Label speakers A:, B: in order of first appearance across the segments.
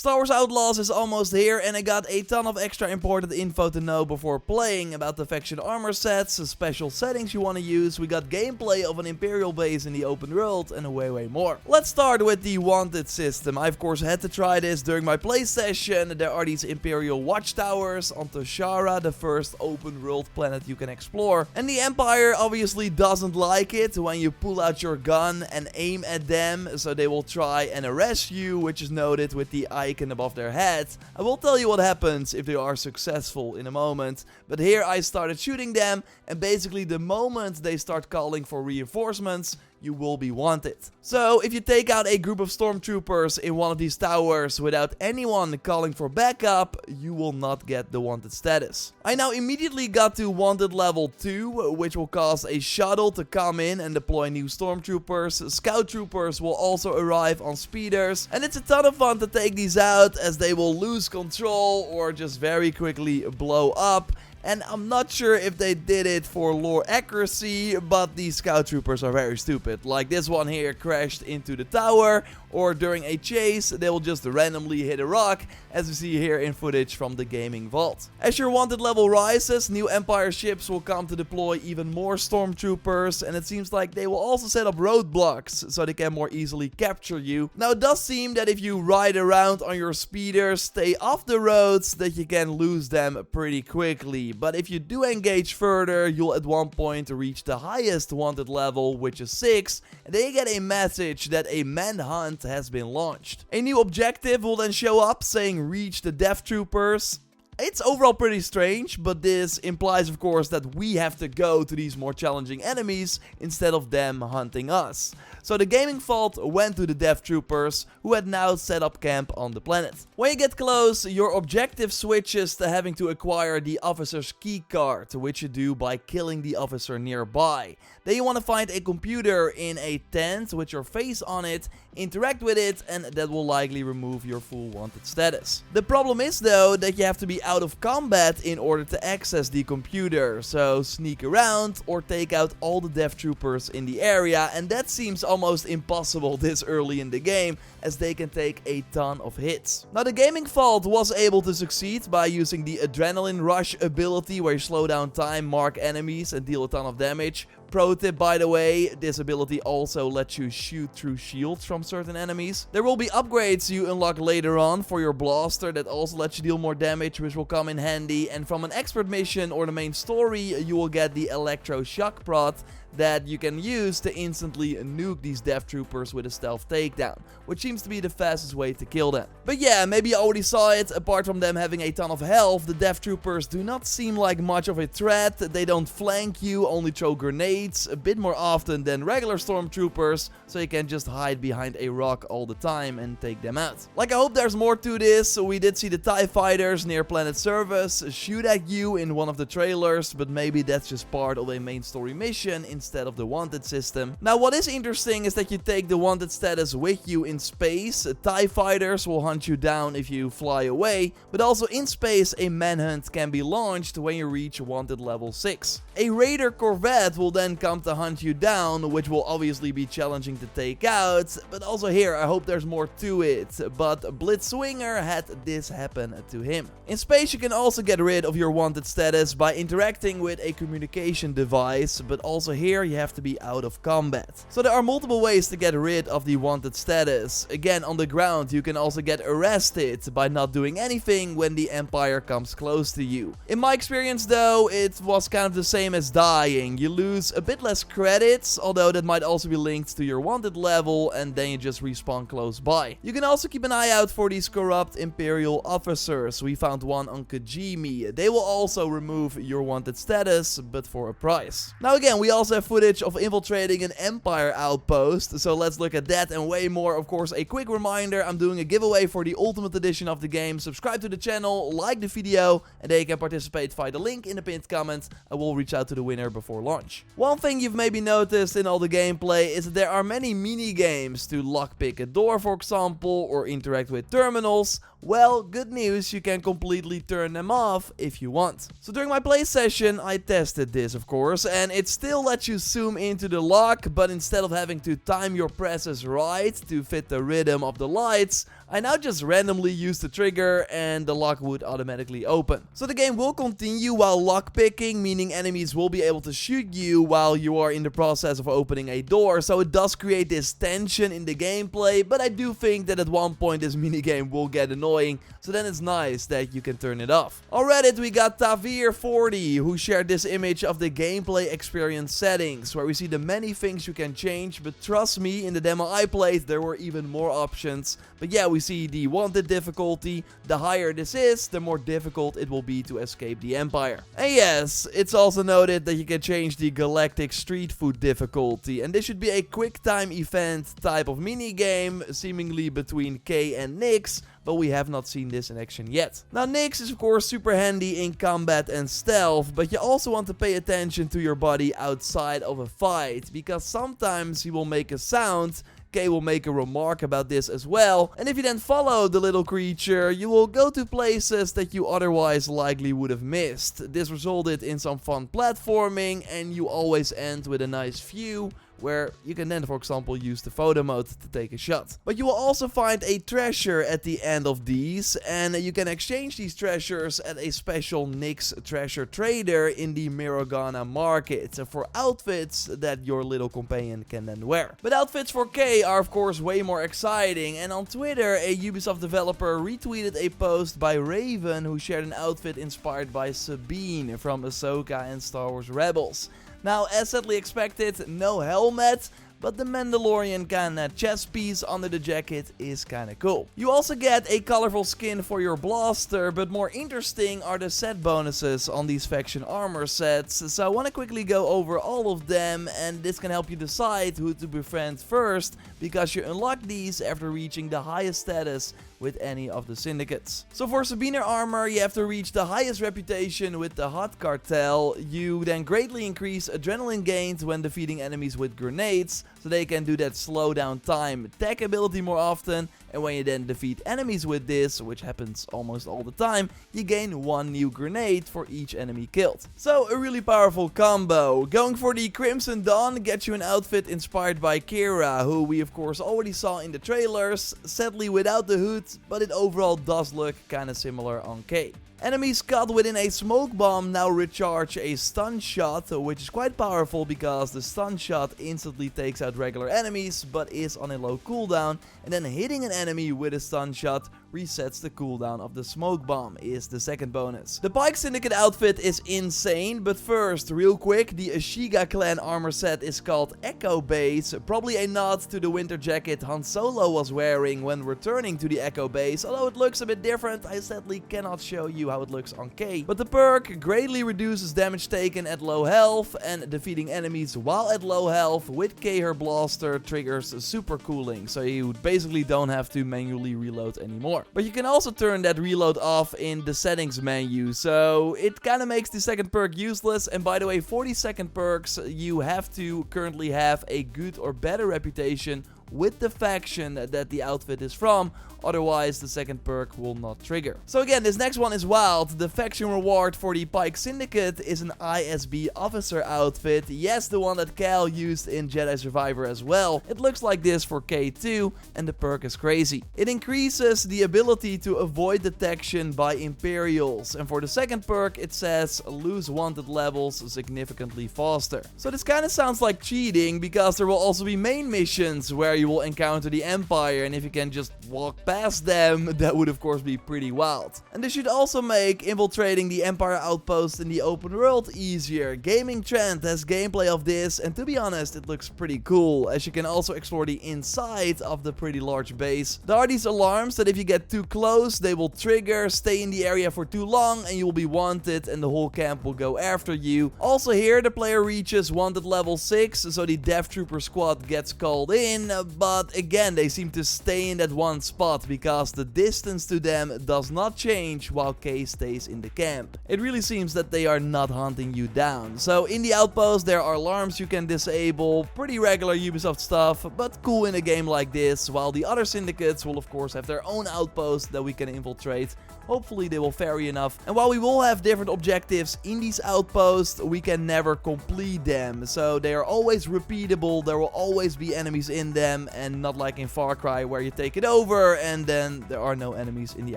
A: Star Wars Outlaws is almost here, and I got a ton of extra important info to know before playing about the faction armor sets, special settings you want to use, we got gameplay of an Imperial base in the open world, and way more. Let's start with the wanted system. I of course had to try this during my play session. There are these Imperial watchtowers on Toshara, the first open world planet you can explore. And the Empire obviously doesn't like it when you pull out your gun and aim at them, so they will try and arrest you, which is noted with the icon above their heads. I will tell you what happens if they are successful in a moment, but here I started shooting them, and basically the moment they start calling for reinforcements, you will be wanted. So if you take out a group of stormtroopers in one of these towers without anyone calling for backup, you will not get the wanted status. I now immediately got to wanted level 2, which will cause a shuttle to come in and deploy new stormtroopers. Scout troopers will also arrive on speeders, and it's a ton of fun to take these out as they will lose control or just very quickly blow up. And I'm not sure if they did it for lore accuracy, but these scout troopers are very stupid. Like this one here crashed into the tower, or during a chase, they will just randomly hit a rock, as we see here in footage from the gaming vault. As your wanted level rises, new Empire ships will come to deploy even more stormtroopers, and it seems like they will also set up roadblocks, so they can more easily capture you. Now it does seem that if you ride around on your speeders, stay off the roads, that you can lose them pretty quickly. But if you do engage further, you'll at one point reach the highest wanted level, which is 6, and then you get a message that a manhunt has been launched. A new objective will then show up saying reach the death troopers. It's overall pretty strange, but this implies of course that we have to go to these more challenging enemies instead of them hunting us. So the gaming vault went to the death troopers, who had now set up camp on the planet. When you get close, your objective switches to having to acquire the officer's key card, which you do by killing the officer nearby. Then you want to find a computer in a tent with your face on it, interact with it, and that will likely remove your full wanted status. The problem is though that you have to be out of combat in order to access the computer, so sneak around or take out all the death troopers in the area, and that seems almost impossible this early in the game, as they can take a ton of hits. Now the gaming vault was able to succeed by using the adrenaline rush ability, where you slow down time, mark enemies, and deal a ton of damage. Pro tip by the way, this ability also lets you shoot through shields from certain enemies. There will be upgrades you unlock later on for your blaster that also lets you deal more damage, which will come in handy. And from an expert mission or the main story, you will get the electro shock prod that you can use to instantly nuke these death troopers with a stealth takedown, which seems to be the fastest way to kill them. But yeah, maybe you already saw it, apart from them having a ton of health, the death troopers do not seem like much of a threat. They don't flank you, only throw grenades a bit more often than regular stormtroopers, so you can just hide behind a rock all the time and take them out. Like, I hope there's more to this. We did see the TIE fighters near Planet Service shoot at you in one of the trailers, but maybe that's just part of a main story mission instead of the wanted system. Now what is interesting is that you take the wanted status with you in space. TIE fighters will hunt you down if you fly away, but also in space a manhunt can be launched when you reach wanted level 6. A raider corvette will then come to hunt you down, which will obviously be challenging to take out, but also here I hope there's more to it. But Blitzwinger had this happen to him. In space you can also get rid of your wanted status by interacting with a communication device, but also here you have to be out of combat. So there are multiple ways to get rid of the wanted status. Again, on the ground you can also get arrested by not doing anything when the Empire comes close to you. In my experience though, it was kind of the same as dying. You lose a bit less credits, although that might also be linked to your wanted level, and then you just respawn close by. You can also keep an eye out for these corrupt Imperial officers. We found one on Kajimi. They will also remove your wanted status, but for a price. Now again, we also have footage of infiltrating an Empire outpost, so let's look at that and way more. Of course, a quick reminder, I'm doing a giveaway for the Ultimate Edition of the game. Subscribe to the channel, like the video, and then you can participate via the link in the pinned comment. I will reach out to the winner before launch. One thing you've maybe noticed in all the gameplay is that there are many mini games to lockpick a door, for example, or interact with terminals. Well, good news, you can completely turn them off if you want. So during my play session, I tested this, of course, and it still lets you zoom into the lock, but instead of having to time your presses right to fit the rhythm of the lights, I now just randomly use the trigger and the lock would automatically open. So the game will continue while lockpicking, meaning enemies will be able to shoot you while you are in the process of opening a door. So it does create this tension in the gameplay, but I do think that at one point this minigame will get annoying, so then it's nice that you can turn it off. On Reddit we got Tavir40 who shared this image of the gameplay experience settings, where we see the many things you can change, but trust me, in the demo I played there were even more options. But yeah, we see the wanted difficulty. The higher this is, the more difficult it will be to escape the Empire. And yes, it's also noted that you can change the galactic street food difficulty, and this should be a quick time event type of minigame, seemingly between K and Nyx, but we have not seen this in action yet. Now Nyx is of course super handy in combat and stealth, but you also want to pay attention to your body outside of a fight, because sometimes he will make a sound. K will make a remark about this as well, and if you then follow the little creature, you will go to places that you otherwise likely would have missed. This resulted in some fun platforming, and you always end with a nice view, where you can then, for example, use the photo mode to take a shot. But you will also find a treasure at the end of these, and you can exchange these treasures at a special Nyx treasure trader in the Mirogana market for outfits that your little companion can then wear. But outfits for K are of course way more exciting, and on Twitter a Ubisoft developer retweeted a post by Raven who shared an outfit inspired by Sabine from Ahsoka and Star Wars Rebels. Now, as sadly expected, no helmet, but the Mandalorian kinda chest piece under the jacket is kinda cool. You also get a colorful skin for your blaster, but more interesting are the set bonuses on these faction armor sets. So I wanna quickly go over all of them, and this can help you decide who to befriend first, because you unlock these after reaching the highest status with any of the syndicates. So for Sabine armor, you have to reach the highest reputation with the Hot Cartel. You then greatly increase adrenaline gains when defeating enemies with grenades, so they can do that slow down time attack ability more often, and when you then defeat enemies with this, which happens almost all the time, you gain one new grenade for each enemy killed. So a really powerful combo. Going for the Crimson Dawn gets you an outfit inspired by Kira, who we of course already saw in the trailers, sadly without the hood, but it overall does look kinda similar on K. Enemies caught within a smoke bomb now recharge a stun shot, which is quite powerful because the stun shot instantly takes out regular enemies but is on a low cooldown, and then hitting an enemy with a stun shot resets the cooldown of the smoke bomb is the second bonus. The Pike Syndicate outfit is insane, but first, real quick, the Ashiga clan armor set is called Echo Base, probably a nod to the winter jacket Han Solo was wearing when returning to the Echo Base. Although it looks a bit different, I sadly cannot show you how it looks on K. But the perk greatly reduces damage taken at low health, and defeating enemies while at low health with K her blaster triggers super cooling, so you basically don't have to manually reload anymore. But you can also turn that reload off in the settings menu, so it kind of makes the second perk useless. And by the way, for the second perks, you have to currently have a good or better reputation with the faction that the outfit is from, otherwise the second perk will not trigger. So again, this next one is wild. The faction reward for the Pike Syndicate is an ISB officer outfit. Yes, the one that Cal used in Jedi Survivor as well. It looks like this for K2, and the perk is crazy. It increases the ability to avoid detection by Imperials, and for the second perk it says lose wanted levels significantly faster. So this kind of sounds like cheating, because there will also be main missions where you will encounter the Empire, and if you can just walk past them, that would of course be pretty wild. And this should also make infiltrating the Empire outpost in the open world easier. Gaming Trend has gameplay of this, and to be honest, it looks pretty cool, as you can also explore the inside of the pretty large base. There are these alarms that if you get too close, they will trigger, stay in the area for too long, and you will be wanted, and the whole camp will go after you. Also here, the player reaches wanted level 6, so the Death Trooper squad gets called in, but again, they seem to stay in that one spot because the distance to them does not change while K stays in the camp. it really seems that they are not hunting you down. So in the outpost there are alarms you can disable, pretty regular Ubisoft stuff, but cool in a game like this, while the other syndicates will of course have their own outposts that we can infiltrate. Hopefully they will vary enough. And while we will have different objectives in these outposts, we can never complete them. So they are always repeatable, there will always be enemies in them, and not like in Far Cry where you take it over and then there are no enemies in the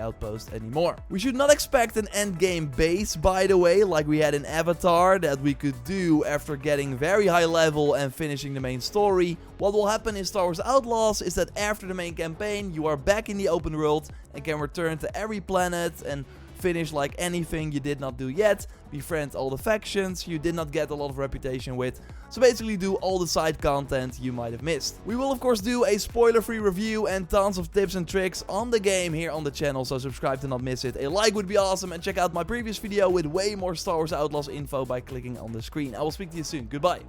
A: outpost anymore. We should not expect an endgame base, by the way, like we had in Avatar, that we could do after getting very high level and finishing the main story. What will happen in Star Wars Outlaws is that after the main campaign, you are back in the open world and can return to every planet and finish like anything you did not do yet, befriend all the factions you did not get a lot of reputation with, so basically do all the side content you might have missed. We will of course do a spoiler-free review and tons of tips and tricks on the game here on the channel, so subscribe to not miss it. A like would be awesome, and check out my previous video with way more Star Wars Outlaws info by clicking on the screen. I will speak to you soon. Goodbye.